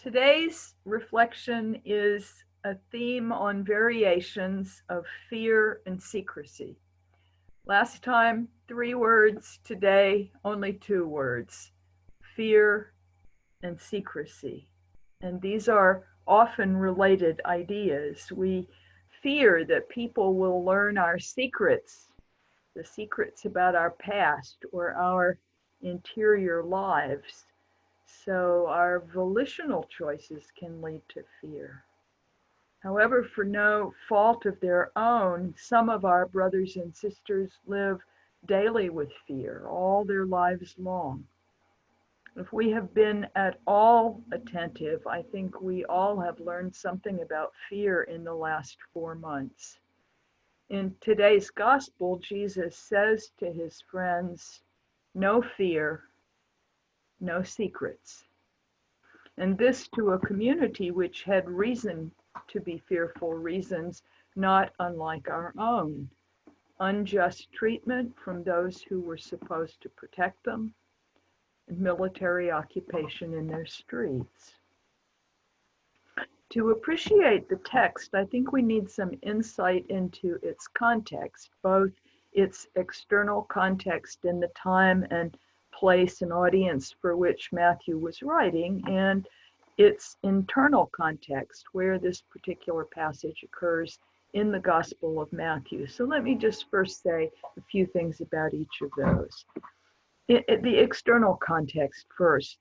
Today's reflection is a theme on variations of fear and secrecy. Last time, 3 words. Today, only 2 words: fear and secrecy. And these are often related ideas. We fear that people will learn our secrets, the secrets about our past or our interior lives. So our volitional choices can lead to fear. However, for no fault of their own, some of our brothers and sisters live daily with fear all their lives long. If we have been at all attentive, I think we all have learned something about fear in the last 4 months. In today's gospel, Jesus says to his friends, "No fear, no secrets." And this to a community which had reason to be fearful, reasons not unlike our own: unjust treatment from those who were supposed to protect them, and military occupation in their streets. To appreciate the text, I think we need some insight into its context, both its external context in the time and place and audience for which Matthew was writing, and its internal context, where this particular passage occurs in the Gospel of Matthew. So let me just first say a few things about each of those. The external context first.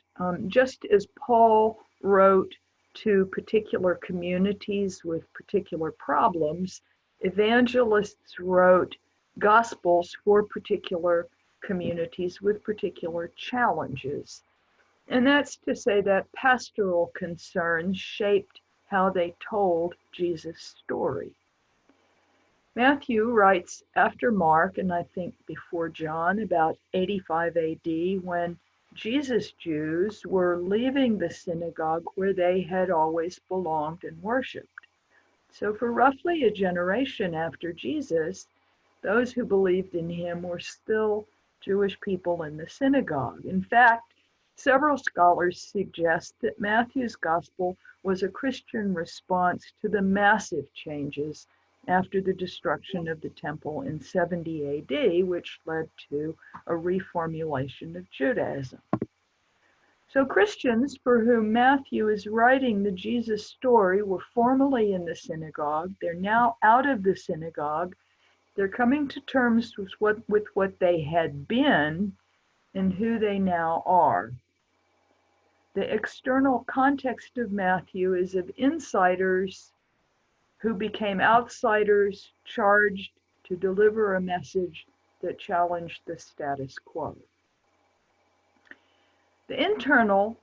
Just as Paul wrote to particular communities with particular problems, evangelists wrote gospels for particular communities with particular challenges. And that's to say that pastoral concerns shaped how they told Jesus' story. Matthew writes after Mark, and I think before John, about 85 AD, when Jesus' Jews were leaving the synagogue where they had always belonged and worshiped. So for roughly a generation after Jesus, those who believed in him were still Jewish people in the synagogue. In fact, several scholars suggest that Matthew's gospel was a Christian response to the massive changes after the destruction of the temple in 70 AD, which led to a reformulation of Judaism. So Christians for whom Matthew is writing the Jesus story were formerly in the synagogue. They're now out of the synagogue. They're coming to terms with what they had been and who they now are. The external context of Matthew is of insiders who became outsiders charged to deliver a message that challenged the status quo. The internal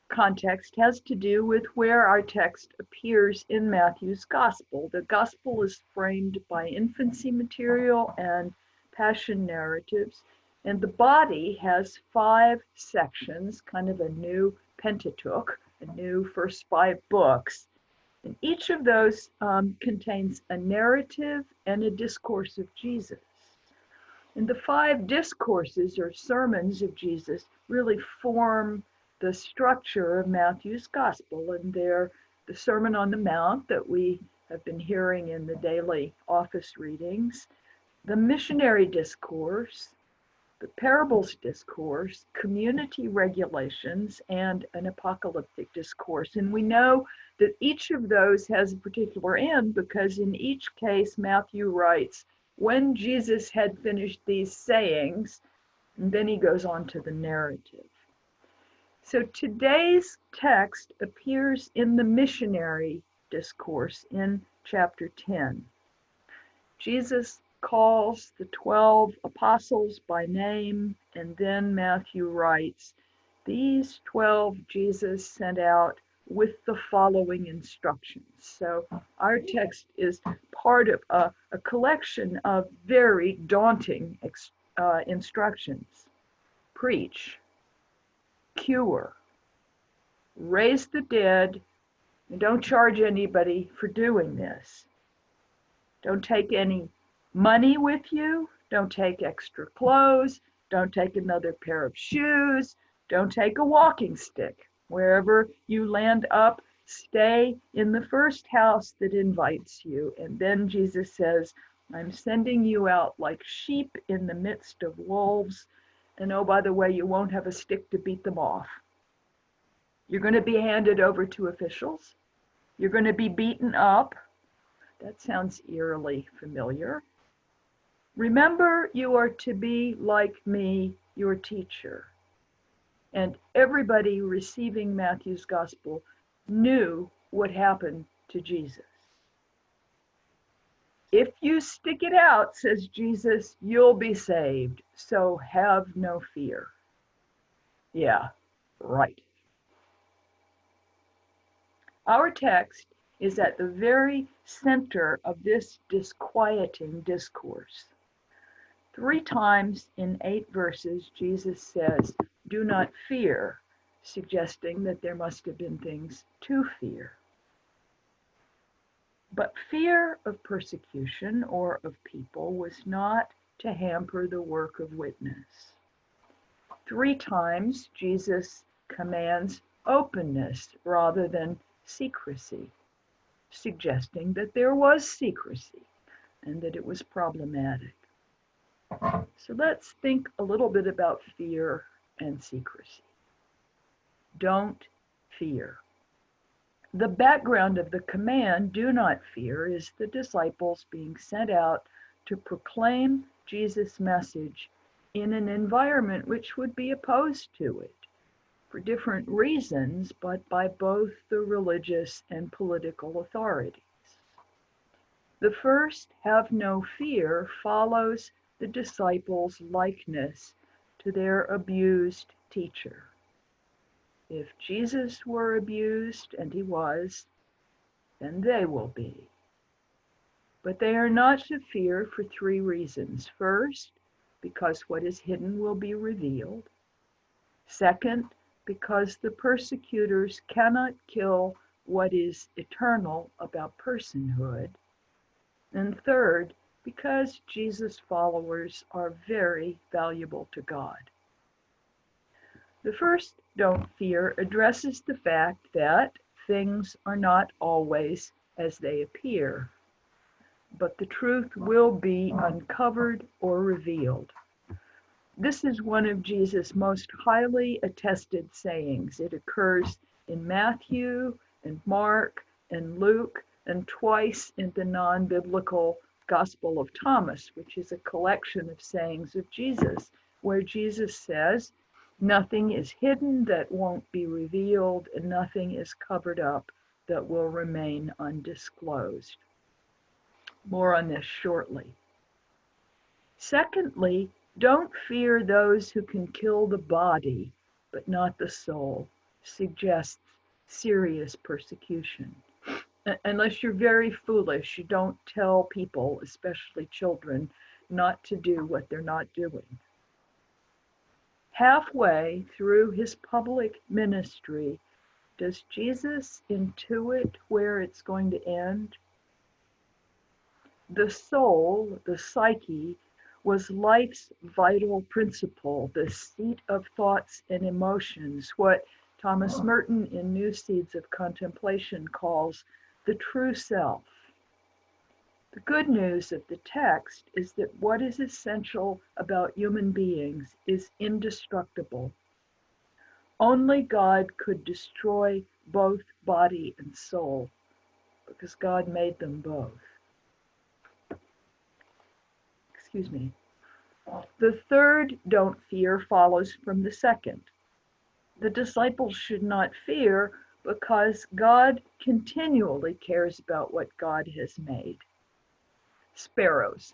context has to do with where our text appears in Matthew's gospel. The gospel is framed by infancy material and passion narratives, and the body has 5 sections, kind of a new Pentateuch, a new first 5 books. And each of those contains a narrative and a discourse of Jesus. And the 5 discourses or sermons of Jesus really form the structure of Matthew's gospel. And they're the Sermon on the Mount that we have been hearing in the daily office readings, the missionary discourse, the parables discourse, community regulations, and an apocalyptic discourse. And we know that each of those has a particular end because in each case, Matthew writes, when Jesus had finished these sayings, and then he goes on to the narrative. So today's text appears in the missionary discourse in chapter 10. Jesus calls the 12 apostles by name, and then Matthew writes, these 12 Jesus sent out with the following instructions. So our text is part of a collection of very daunting instructions. Preach, cure, raise the dead, and don't charge anybody for doing this. Don't take any money with you, don't take extra clothes, don't take another pair of shoes, don't take a walking stick. Wherever you land up, stay in the first house that invites you. And then Jesus says, I'm sending you out like sheep in the midst of wolves. And oh, by the way, you won't have a stick to beat them off. You're going to be handed over to officials. You're going to be beaten up. That sounds eerily familiar. Remember, you are to be like me, your teacher. And everybody receiving Matthew's gospel knew what happened to Jesus. If you stick it out, says Jesus, you'll be saved. So have no fear. Yeah, right. Our text is at the very center of this disquieting discourse. 3 times in 8 verses, Jesus says, do not fear, suggesting that there must have been things to fear. But fear of persecution or of people was not to hamper the work of witness. 3 times, Jesus commands openness rather than secrecy, suggesting that there was secrecy and that it was problematic. So let's think a little bit about fear and secrecy. Don't fear. The background of the command, do not fear, is the disciples being sent out to proclaim Jesus' message in an environment which would be opposed to it for different reasons, but by both the religious and political authorities. The first, have no fear, follows the disciples' likeness to their abused teacher. If Jesus were abused, and he was, then they will be. But they are not to fear for 3 reasons. First, because what is hidden will be revealed. Second, because the persecutors cannot kill what is eternal about personhood. And third, because Jesus' followers are very valuable to God. The first, don't fear, addresses the fact that things are not always as they appear, but the truth will be uncovered or revealed. This is one of Jesus' most highly attested sayings. It occurs in Matthew and Mark and Luke and twice in the non-biblical Gospel of Thomas, which is a collection of sayings of Jesus, where Jesus says, nothing is hidden that won't be revealed, and nothing is covered up that will remain undisclosed. More on this shortly. Secondly, don't fear those who can kill the body, but not the soul, suggests serious persecution. Unless you're very foolish, you don't tell people, especially children, not to do what they're not doing. Halfway through his public ministry, does Jesus intuit where it's going to end? The soul, the psyche, was life's vital principle, the seat of thoughts and emotions, what Thomas Merton in New Seeds of Contemplation calls the true self. The good news of the text is that what is essential about human beings is indestructible. Only God could destroy both body and soul, because God made them both. Excuse me. The third, don't fear, follows from the second. The disciples should not fear because God continually cares about what God has made. Sparrows.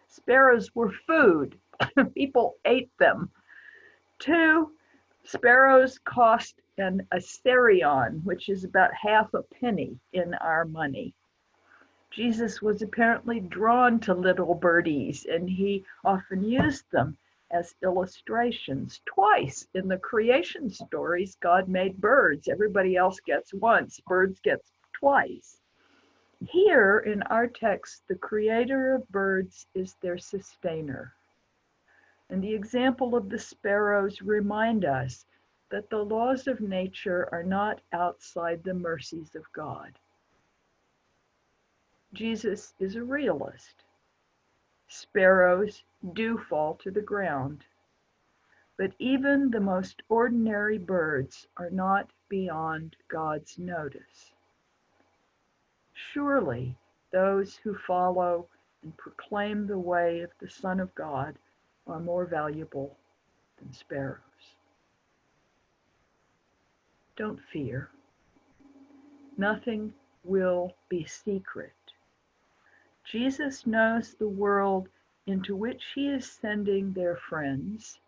Sparrows were food. People ate them. 2, sparrows cost an asterion, which is about half a penny in our money. Jesus was apparently drawn to little birdies, and he often used them as illustrations. Twice in the creation stories, God made birds. Everybody else gets once. Birds get twice. Here in our text, the creator of birds is their sustainer. And the example of the sparrows remind us that the laws of nature are not outside the mercies of God. Jesus is a realist. Sparrows do fall to the ground, but even the most ordinary birds are not beyond God's notice. Surely those who follow and proclaim the way of the Son of God are more valuable than sparrows. Don't fear. Nothing will be secret. Jesus knows the world into which he is sending their friends,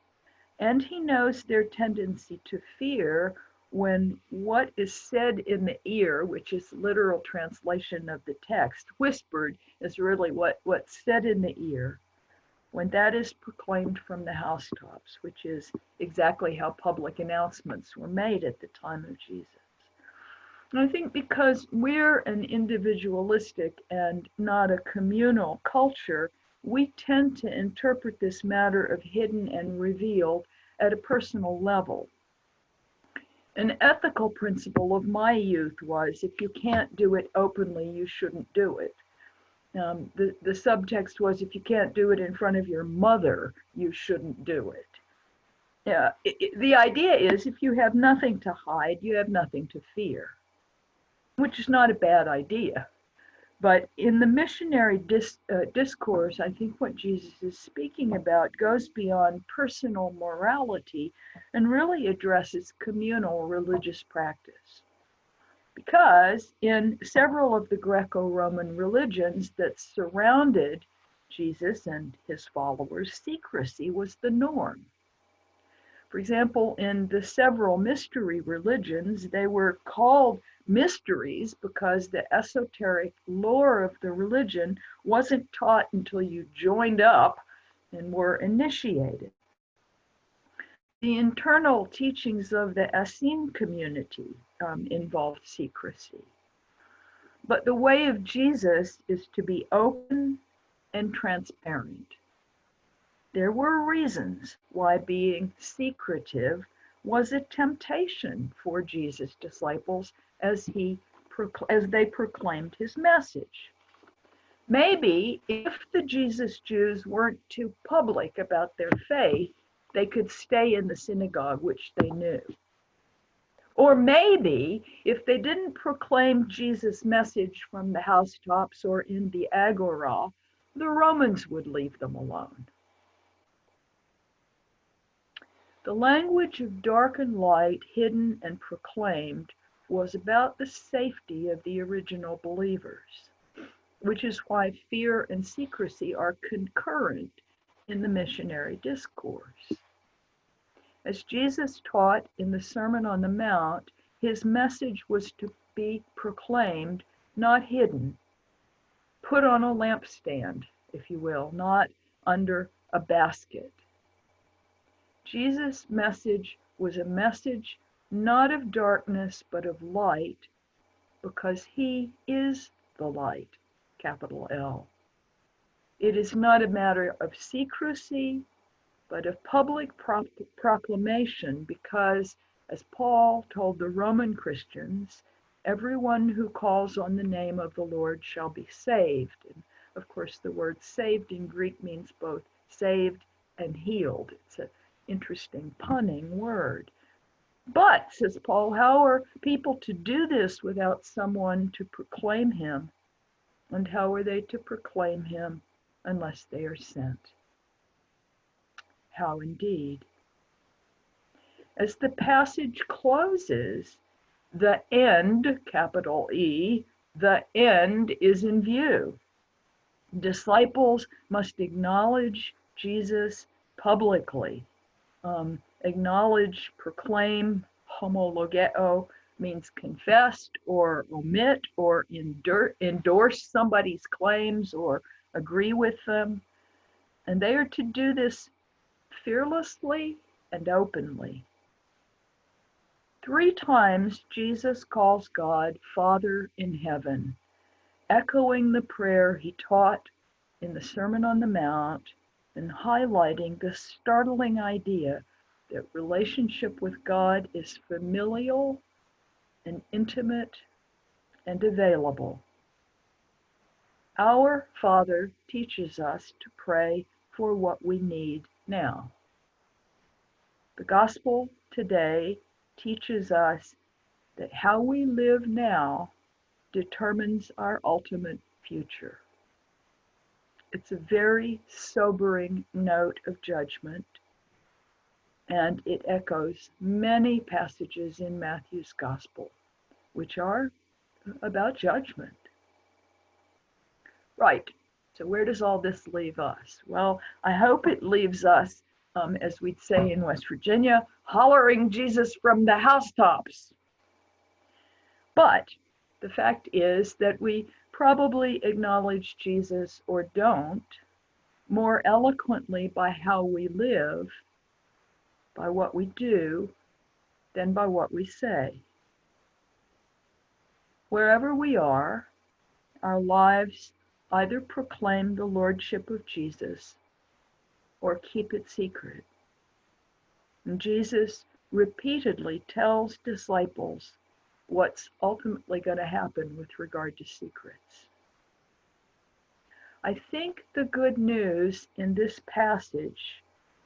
and he knows their tendency to fear when what is said in the ear, which is literal translation of the text, whispered is really what's said in the ear, when that is proclaimed from the housetops, which is exactly how public announcements were made at the time of Jesus. And I think because we're an individualistic and not a communal culture, we tend to interpret this matter of hidden and revealed at a personal level. An ethical principle of my youth was, if you can't do it openly, you shouldn't do it. The subtext was, if you can't do it in front of your mother, you shouldn't do it. The idea is, if you have nothing to hide, you have nothing to fear, which is not a bad idea. But in the missionary discourse, I think what Jesus is speaking about goes beyond personal morality and really addresses communal religious practice. Because in several of the Greco-Roman religions that surrounded Jesus and his followers, secrecy was the norm. For example, in the several mystery religions, they were called mysteries because the esoteric lore of the religion wasn't taught until you joined up and were initiated. The internal teachings of the Essene community involved secrecy. But the way of Jesus is to be open and transparent. There were reasons why being secretive was a temptation for Jesus' disciples as they proclaimed his message. Maybe if the Jesus Jews weren't too public about their faith, they could stay in the synagogue, which they knew. Or maybe if they didn't proclaim Jesus' message from the housetops or in the agora, the Romans would leave them alone. The language of dark and light, hidden and proclaimed, was about the safety of the original believers, which is why fear and secrecy are concurrent in the missionary discourse. As Jesus taught in the Sermon on the Mount, his message was to be proclaimed, not hidden, put on a lampstand, if you will, not under a basket. Jesus' message was a message not of darkness, but of light, because he is the light, capital L. It is not a matter of secrecy, but of public proclamation, because, as Paul told the Roman Christians, everyone who calls on the name of the Lord shall be saved. And of course, the word saved in Greek means both saved and healed. It's an interesting punning word. But, says Paul, how are people to do this without someone to proclaim him? And how are they to proclaim him unless they are sent? How indeed. As the passage closes, the end, capital E, the end is in view. Disciples must acknowledge Jesus publicly. Acknowledge, proclaim, homologeo means confessed or omit or endorse somebody's claims or agree with them. And they are to do this fearlessly and openly. 3 times Jesus calls God Father in heaven, echoing the prayer he taught in the Sermon on the Mount and highlighting the startling idea that relationship with God is familial and intimate and available. Our Father teaches us to pray for what we need now. The gospel today teaches us that how we live now determines our ultimate future. It's a very sobering note of judgment, and it echoes many passages in Matthew's gospel, which are about judgment. Right, so where does all this leave us? Well, I hope it leaves us, as we'd say in West Virginia, hollering Jesus from the housetops. But the fact is that we probably acknowledge Jesus or don't more eloquently by how we live, by what we do, than by what we say. Wherever we are, our lives either proclaim the lordship of Jesus or keep it secret. And Jesus repeatedly tells disciples what's ultimately going to happen with regard to secrets. I think the good news in this passage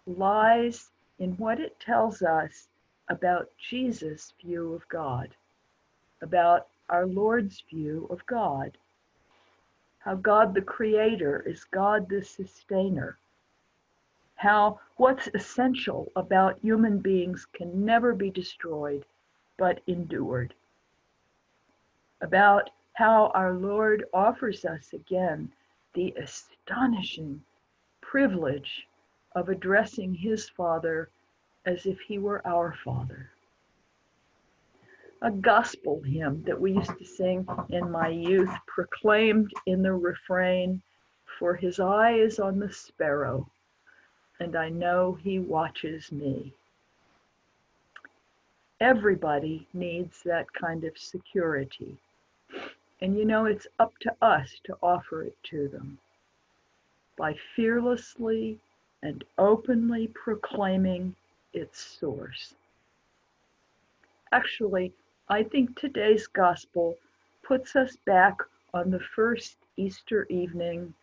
lies in what it tells us about Jesus' view of God, about our Lord's view of God, how God the Creator is God the Sustainer, how what's essential about human beings can never be destroyed but endured, about how our Lord offers us again the astonishing privilege of addressing his Father as if he were our Father. A gospel hymn that we used to sing in my youth proclaimed in the refrain, "For his eye is on the sparrow, and I know he watches me." Everybody needs that kind of security. And it's up to us to offer it to them by fearlessly and openly proclaiming its source. Actually, I think today's gospel puts us back on the first Easter evening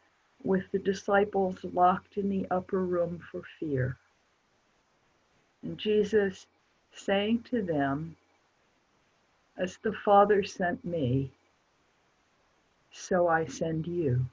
with the disciples locked in the upper room for fear. And Jesus saying to them, "As the Father sent me, so I send you."